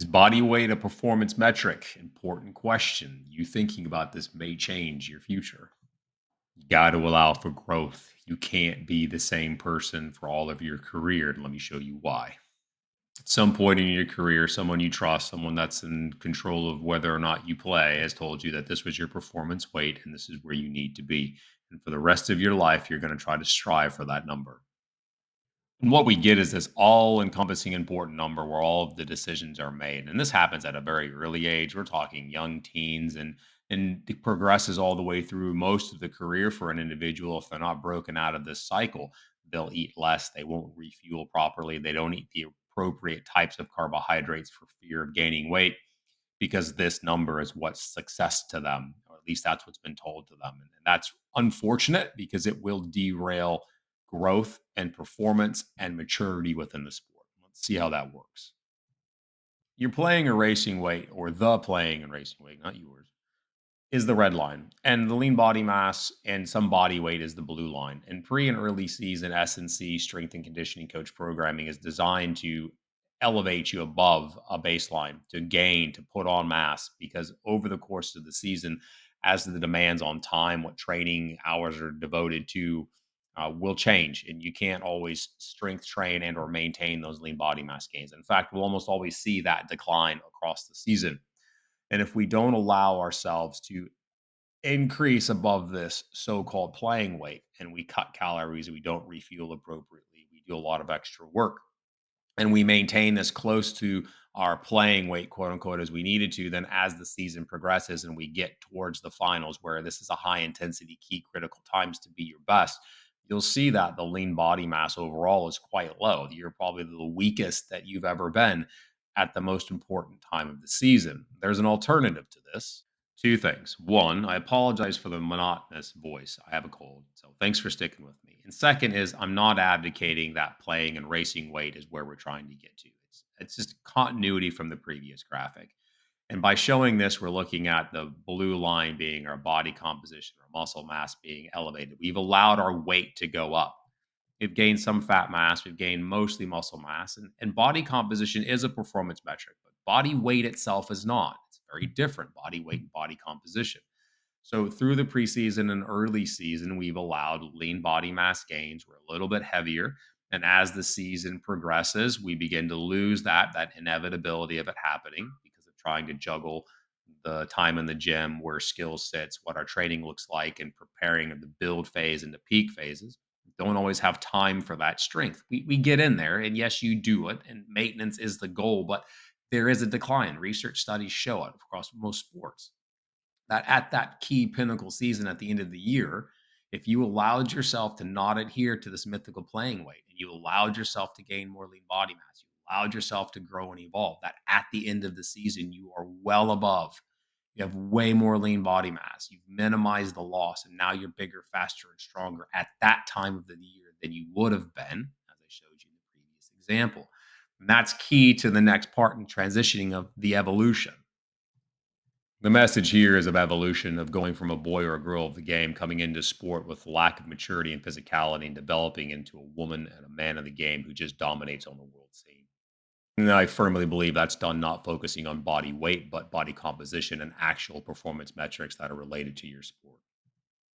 Is body weight a performance metric? Important question. You thinking about this may change your future. You got to allow for growth. You can't be the same person for all of your career. And let me show you why. At some point in your career, someone you trust, someone that's in control of whether or not you play, has told you that this was your performance weight and this is where you need to be. And for the rest of your life, you're going to try to strive for that number. And what we get is this all encompassing important number where all of the decisions are made. And this happens at a very early age. We're talking young teens and it progresses all the way through most of the career for an individual. If they're not broken out of this cycle, they'll eat less, they won't refuel properly, they don't eat the appropriate types of carbohydrates for fear of gaining weight because this number is what's success to them, or at least that's what's been told to them. And that's unfortunate because it will derail growth and performance and maturity within the sport. Let's see how that works. You're playing a racing weight, or the playing and racing weight, not yours, is the red line. And the lean body mass and some body weight is the blue line. And pre and early season S&C strength and conditioning coach programming is designed to elevate you above a baseline, to gain, to put on mass, because over the course of the season, as the demands on time, what training hours are devoted to, will change, and you can't always strength train and or maintain those lean body mass gains. In fact, we'll almost always see that decline across the season. And if we don't allow ourselves to increase above this so-called playing weight and we cut calories, we don't refuel appropriately, we do a lot of extra work, and we maintain this close to our playing weight, quote unquote, as we needed to, then as the season progresses and we get towards the finals where this is a high intensity, key critical times to be your best, you'll see that the lean body mass overall is quite low. You're probably the weakest that you've ever been at the most important time of the season. There's an alternative to this. Two things. One, I apologize for the monotonous voice. I have a cold. So thanks for sticking with me. And second is I'm not advocating that playing and racing weight is where we're trying to get to. It's just continuity from the previous graphic. And by showing this, we're looking at the blue line being our body composition, our muscle mass being elevated. We've allowed our weight to go up. We've gained some fat mass, we've gained mostly muscle mass, and body composition is a performance metric, but body weight itself is not. It's very different, body weight and body composition. So through the preseason and early season, we've allowed lean body mass gains. We're a little bit heavier. And as the season progresses, we begin to lose that inevitability of it happening because of trying to juggle the time in the gym, where skill sits, what our training looks like, and preparing the build phase into peak phases. Don't always have time for that strength. We get in there, and yes, you do it, and maintenance is the goal, but there is a decline. Research studies show it across most sports that at that key pinnacle season at the end of the year, if you allowed yourself to not adhere to this mythical playing weight and you allowed yourself to gain more lean body mass, you allowed yourself to grow and evolve, that at the end of the season, you are well above. You have way more lean body mass. You've minimized the loss, and now you're bigger, faster, and stronger at that time of the year than you would have been, as I showed you in the previous example. And that's key to the next part in transitioning of the evolution. The message here is of evolution, of going from a boy or a girl of the game, coming into sport with lack of maturity and physicality, and developing into a woman and a man of the game who just dominates on the world scene. And I firmly believe that's done not focusing on body weight, but body composition and actual performance metrics that are related to your sport.